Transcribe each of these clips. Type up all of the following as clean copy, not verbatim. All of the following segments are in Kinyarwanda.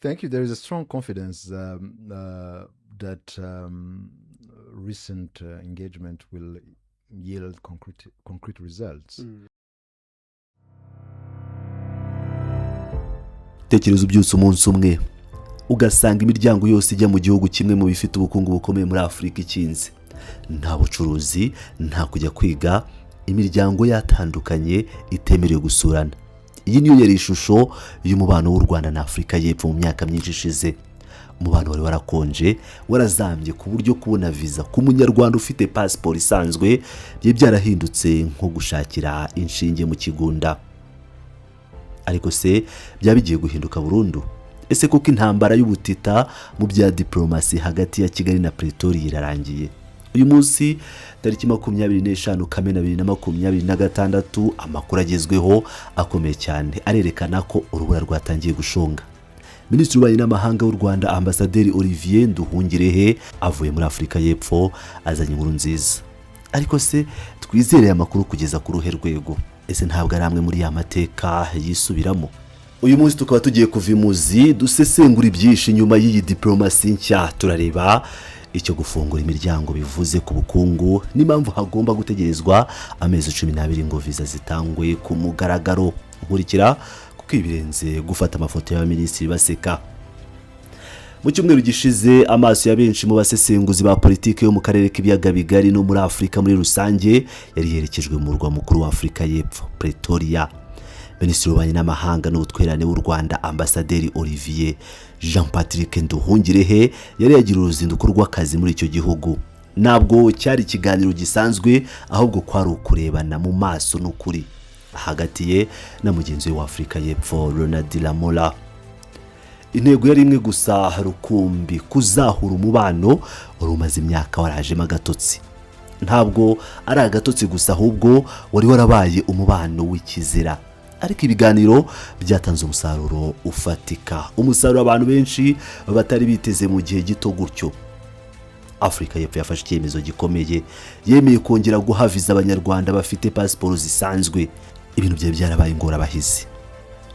Thank you. There is a strong confidence that recent engagement will yield concrete results. Tekereza ubyutse umunsi umwe ugasanga imiryango yose ijya mu gihugu kimwe mu bifite ubukungu bukomeye muri Afurika ikinze. Nta bucuruzi, nta kujya kwiga, imiryango yatandukanye itemerewe gusurana. Iyi niyo yari ishusho y'umubano w'u Rwanda na Afurika y'Epfo mu myaka myinshi ishize. Umubano wari warakonje, warazambye ku buryo kubona visa ku munyarwanda ufite passport isanzwe byarahindutse nko gushakira inshinge mu kigunda. Ariko se byabigiye guhinduka burundu? Ese kuko intambara y'ubutita mu bya diplomasi hagati ya Kigali na Pretoria irarangiye? Uyu munsi tariki 25 Kamena 2026 amakuru agezweho akomeye cyane arerekana ko urubura rwatangiye gushonga. Minisitiri w'Ububanyi n'Amahanga w'u Rwanda Ambasaderi Olivier Nduhungirehe avuye muri Afurika y'Epfo azanye inkuru nziza. Ariko se twizereye amakuru kugeza ku ruhe rwego? Ese ntabwo ari amwe muri ya mateka yisubiramo? Uyu munsi tukaba tugiye kuva imuzi dusesengura ibyinshi nyuma y'iyi diplomasi nshya. Turareba icyo gufungura imiryango bivuze ku bukungu n'impamvu hagomba gutegerezwa amezi 12 ngo visa zitangwe ku mugaragaro. Nkurikira kuko ibirenze gufata amafoto y'abaminisitiri baseka. Mu cyumweru gishize amaso ya benshi mu basesenguzi ba politiki yo mu karere k'ibiyaga bigari no muri Afurika muri rusange yari yerekejwe mu murwa mukuru wa Afurika y'Epfo, Pretoria. Minisitiri w'Ububanyi n'Amahanga n'Ubutwererane w'u Rwanda Ambasaderi Olivier Jean-Patrick Nduhungirehe yari yagira uruzinduko rw'akazi muri icyo gihugu. Ntabwo cyari ikiganiro gisanzwe, ahubwo kwari ukurebana mu maso n'ukuri hagati ye na mugenzi we wa Afurika y'Epfo Ronald Lamola. Intego yari imwe gusa, rukumbi kuzahura umubano wari umaze imyaka warajemo agatotsi. Ntabwo ari agatotsi gusa, ahubwo wari warabaye umubano w'ikizira. Ariko ibiganiro byatanze umusaruro ufatika, umusaruro abantu benshi batari biteze mu gihe gito gutyo. Afurika y'Epfo yafashe icyemezo gikomeye, yemeye kongera guha visa abanyarwanda bafite passport zisanzwe. Ibintu bye byarabaye ingorabahizi.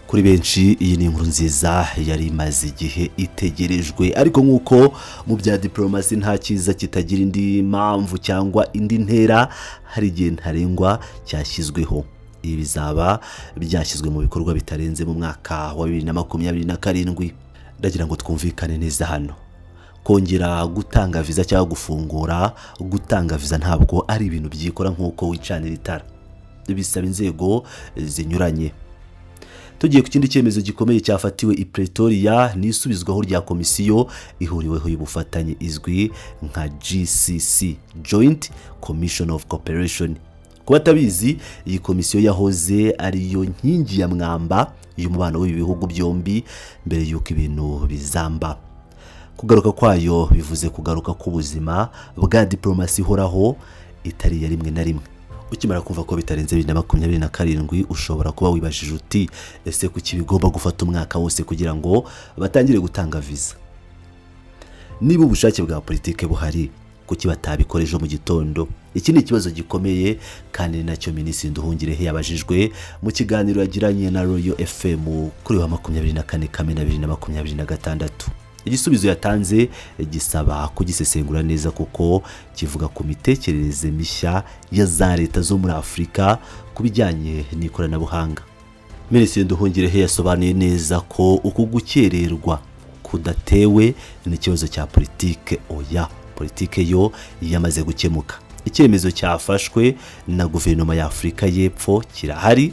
Kuri benshi iyi ni inkuru nziza yari imaze igihe itegerejwe, ariko nk'uko mu bya diplomasi nta cyiza kitagira indi mpamvu cyangwa indi ntera, hari igihe ntarengwa cyashyizweho. Ibi bizaba byashyizwe mu bikorwa bitarenze mu mwaka wa 2027. Ndagira ngo twumvikane neza hano. Kongera gutanga visa cyangwa gutanga visa ntabwo ari ibintu byikora nk'uko wicanira itara. Bisaba inzego zinyuranye. Tugiye ku kindi cyemezo gikomeye cyafatiwe i Pretoria n'isubizwaho rya komisiyo ihuriweho y'ubufatanye izwi nka GCC, Joint Commission of Cooperation. Kuba tabizi, iyi komisiyo yahoze ariyo nkingi ya mwamba y'umubano w'ibi bihugu byombi mbere y'uko ibintu bizamba. Kugaruka kwayo bivuze kugaruka k'ubuzima bwa diplomasi ihoraho itari ya rimwe na rimwe. Ukimara kumva ko bitarenze 2027 ushobora kuba wibajije uti ese kuki bigomba gufata umwaka wose kugira ngo batangire gutanga visa? Niba ubushake bwa politike buhari, kuki batabikoreje mu gitondo? Iki ni ikibazo gikomeye kandi nacyo Minisitiri Nduhungirehe yabajijwe mu kiganiro yagiranye na Royal FM kuri wa 24 Kamena 2026. Igisubizo yatanze gisaba kugisesengura neza kuko kivuga ku mitekerereze mishya ya za leta zo muri Afurika kubijyanye n'ikoranabuhanga. Minisitiri Nduhungirehe yasobanuye neza ko uku gukererwa kudatewe n'ikibazo cya politike. Oya, politike yo yamaze gukemuka. Icyemezo cyafashwe na guverinoma ya Afurika y'Epfo kirahari.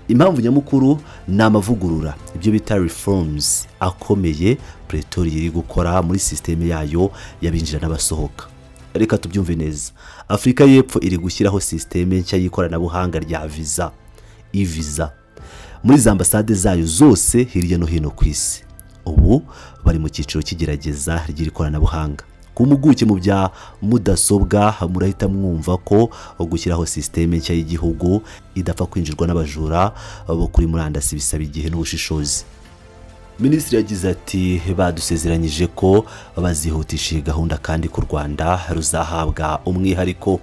Impamvu nyamukuru ni amavugurura, ibyo bita reforms akomeye Pretoria iri gukora muri systeme yayo y'abinjira n'abasohoka. Reka tubyumve neza. Afurika y'Epfo iri gushyiraho systeme nshya y'ikoranabuhanga rya visa, e-visa, muri za ambasade zayo zose hirya no hino ku isi. Ubu bari mu cyiciro cy'igerageza ry'ikoranabuhanga. Ku muguke mu bya mudasobwa murahita mwumva ko gushyiraho systeme nshya y'igihugu idapfa kwinjirwa n'abajura bo kuri murandasi bisaba igihe n'ubushishozi. Minisitiri yagize ati badusezeranyije ko bazihutisha gahunda kandi ku Rwanda ruzahabwa umwihariko.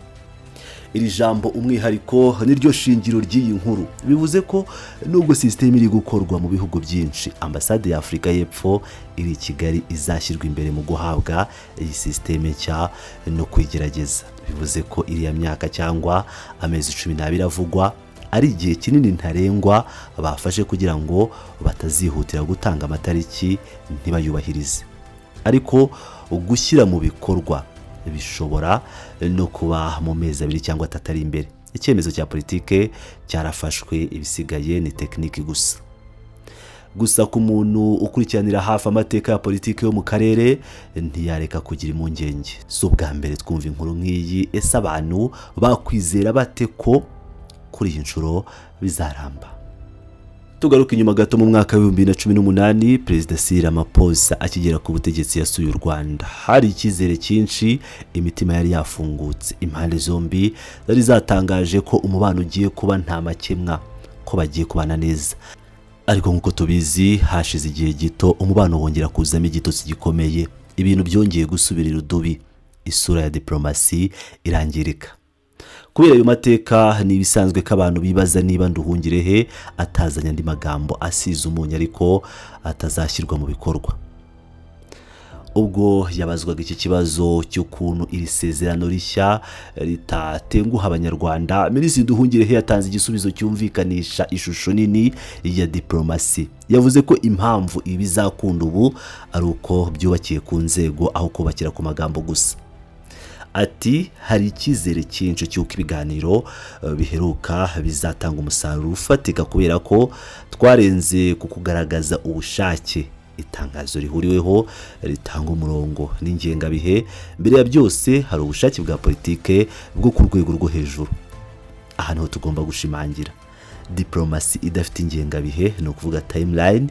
iri jambo umwihariko niryo shingiro ry'iyi nkuru. Bivuze ko nubwo system iri gukorwa mu bihugu byinshi, ambasade ya Afurika y'Epfo iri Kigali izashyirwa imbere mu guhabwa iyi system nshya no kwigerageza. Bivuze ko iriya myaka cyangwa amezi 12 avugwa ari igihe kinini ntarengwa bafashe kugira ngo batazihutira gutanga amatariki ntibayubahirize. Ariko gushyira mu bikorwa bishobora no kuba mu mezi 2 cyangwa 3 ari imbere. Icyemezo cya politike cyarafashwe, ibisigaye ni tekiniki gusa ku muntu ukurikiranira hafi amateka ya politike yo mu karere ntiyareka kugira impungenge. Si ubwa mbere twumva inkuru nk'iyi. Ese abantu bakwizera bate ko kuri iyi nshuro bizaramba? Tugaruka inyuma gato mu mwaka wa 2018, Perezida Cyril Ramaphosa akigera ku butegetsi yasuye u Rwanda. Hari icyizere cyinshi, imitima yari yafungutse. Impande zombi zari zatangaje ko umubano ugiye kuba nta makemwa, ko bagiye kubana neza. Ariko nk'uko tubizi, hashize igihe gito umubano wongera kuzamo igitotsi gikomeye. Ibintu byongeye gusubira irudubi, isura ya diplomasi irangirika. Kubera ayo mateka ni ibisanzwe ko abantu bibaza niba Nduhungirehe atazanye andi magambo asize umunyu ariko atazashyirwa mu bikorwa. Ubwo yabazwaga iki kibazo cy'ukuntu iri sezerano rishya ritatenguha abanyarwanda, Minisitiri Nduhungirehe yatanze igisubizo cyumvikanisha ishusho nini ya diplomasi. Yavuze ko impamvu ibi bizakunda ubu ari uko byubakiye ku nzego aho kubakira ku magambo gusa. Ati hari icyizere cyinshi cy'uko ibiganiro biheruka bizatanga umusaruro ufatika kubera ko twarenze ku kugaragaza ubushake. Itangazo rihuriweho ritanga umurongo n'ingengabihe. Mbere ya byose hari ubushake bwa politike bwo ku rwego rwo hejuru. Aha niho tugomba gushimangira. Diplomasi idafite ingengabihe, no kuvuga timeline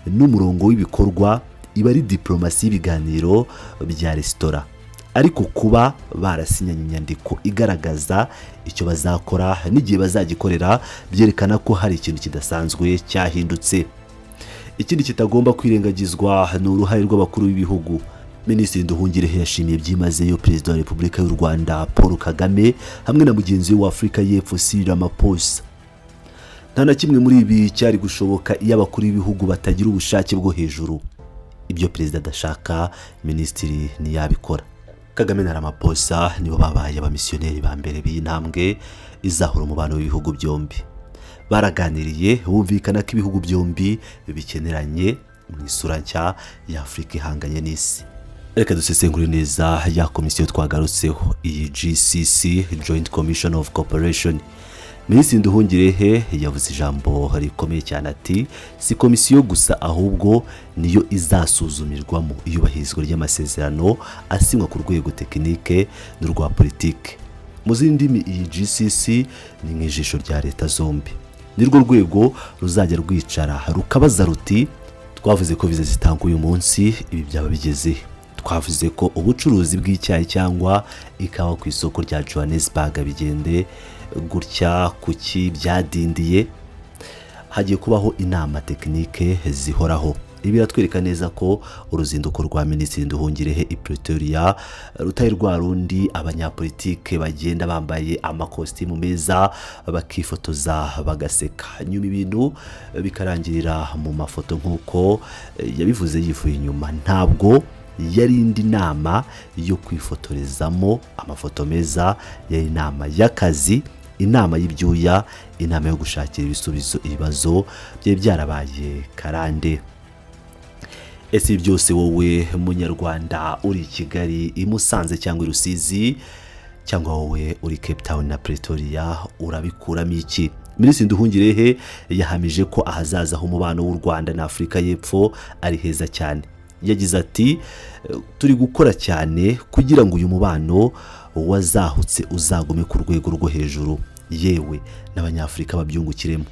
n'umurongo w'ibikorwa, iba ari diplomasi y'ibiganiro bya resitora. Ariko kuba barasinyanye inyandiko igaragaza icyo bazakora n'igihe bazagikorera byerekana ko hari ikintu kidasanzwe cyahindutse. Ikindi kitagomba kwirengagizwa ni uruhare rw'abakuru b'ibihugu. Minisitiri Nduhungirehe yashimiye byimazeyo Perezida wa Repubulika y'u Rwanda Paul Kagame hamwe na mugenzi we wa Afurika y'Epfo Cyril Ramaphosa. Nta na kimwe muri ibi cyari gushoboka iyo abakuru b'ibihugu batagira ubushake bwo hejuru. Ibyo Perezida adashaka, Minisitiri ntiyabikora. Kagame na Ramaphosa nibo babaye abamisiyoneri ba mbere b'intambwe izahura umubano w'ibihugu byombi. Baraganiriye, bumvikana ko ibihugu byombi bikeneranye mu isura nshya ya Afurika ihanganye n'isi. Reka dusesengure neza ya komisiyo twagarutseho, iyi GCC, Joint Commission of Cooperation. Minisitiri Nduhungirehe yavuze ijambo rikomeye cyane ati si komisiyo gusa ahubwo niyo izasuzumirwamo iyubahirizwa ry'amasezerano asinywa ku rwego tekinike n'urwa politike. Mu zindi ndimi iyi GCC ni nk'ijisho rya leta zombi. Nirwo rwego ruzajya rwicara rukabaza ruti twavuze ko viza zitangwa uyu munsi, ibi byaba bigeze. Twavuze ko ubucuruzi bw'icyayi cyangwa ikawa ku isoko rya Johannesburg bigende gutya, kuki byadindiye. Hagiye kubaho inama tekinike zihoraho. Ibi biratwereka neza ko uruzinduko rwa Minisitiri Nduhungirehe i Pretoria rutari rwa rundi abanyapolitike bagenda bambaye amakositimu meza bakifotoza bagaseka, nyuma ibintu bikarangirira mu mafoto nk'uko yabivuze yivuye inyuma. Ntabwo yari indi nama yo kwifotorezamo amafoto meza, yari inama y'akazi, inama y'ibyuya, inama yo gushakira ibisubizo ibibazo byari byarabaye karande. Ese byose wowe munyarwanda uri Kigali, i Musanze cyangwa i Rusizi, cyangwa wowe uri Cape Town na Pretoria, urabikuramo iki? Minisitiri Nduhungirehe yahamije ko ahazaza h'umubano w'u Rwanda na Afurika y'Epfo ari heza cyane. Yagize ati turi gukora cyane kugira ngo uyu mubano wazahutse uzagume ku rwego rwo hejuru, yewe n'abanyafurika babyungukiremo.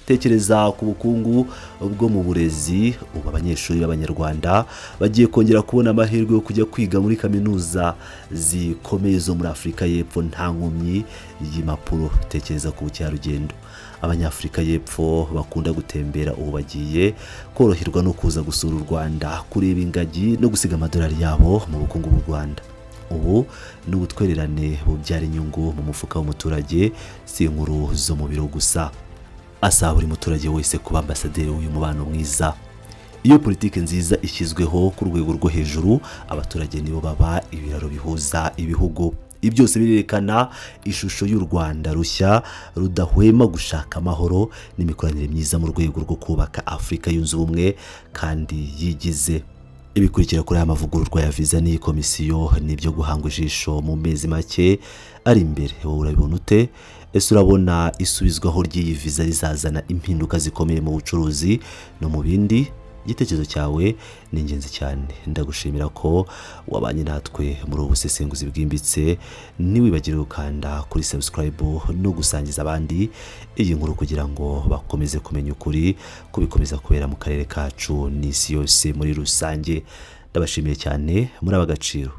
Tekereza ku bukungu bwo mu burezi. Ubu abanyeshuri b'abanyarwanda bagiye kongera kubona amahirwe yo kujya kwiga muri kaminuza zikomeye zo muri Afurika y'Epfo nta nkomyi y'impapuro. Tekereza ku bukerarugendo. Abanyafurika y'Epfo bakunda gutembera ubu bagiye koroherwa no kuza gusura u Rwanda, kureba ingagi no gusiga amadolari yabo mu bukungu bw'u Rwanda. ubu ni ubutwererane bubyara inyungu mu mufuka w'umuturage, si inkuru zo mu biro gusa. Asaba buri muturage wese kuba ambasaderi w'uyu mubano mwiza. Iyo politiki nziza ishyizweho ku rwego rwo hejuru, abaturage nibo baba ibiraro bihuza ibihugu. Ibi byose birerekana ishusho y'u Rwanda rushya rudahwema gushaka amahoro n'imikoranire myiza mu rwego rwo kubaka Afurika yunze ubumwe kandi yigize. Ibikurikira kuri aya mavugururwa ya viza n'iyi komisiyo nibyo guhanga ijisho mu mezi make ari imbere. Wowe urabibona ute? Ese urabona isubizwaho ry'iyi viza rizazana impinduka zikomeye mu bucuruzi no mu bindi? Igitekerezo cyawe ni ingenzi cyane. Ndagushimira ko wabanye natwe muri ubu busesenguzi bwimbitse. Ntiwibagire gukanda kuri subscribe no gusangiza abandi iyi nkuru kugira ngo bakomeze kumenya ukuri ko bikomeza kubera mu karere kacu n'isi yose muri rusange. Ndabashimiye cyane, muri ab'agaciro.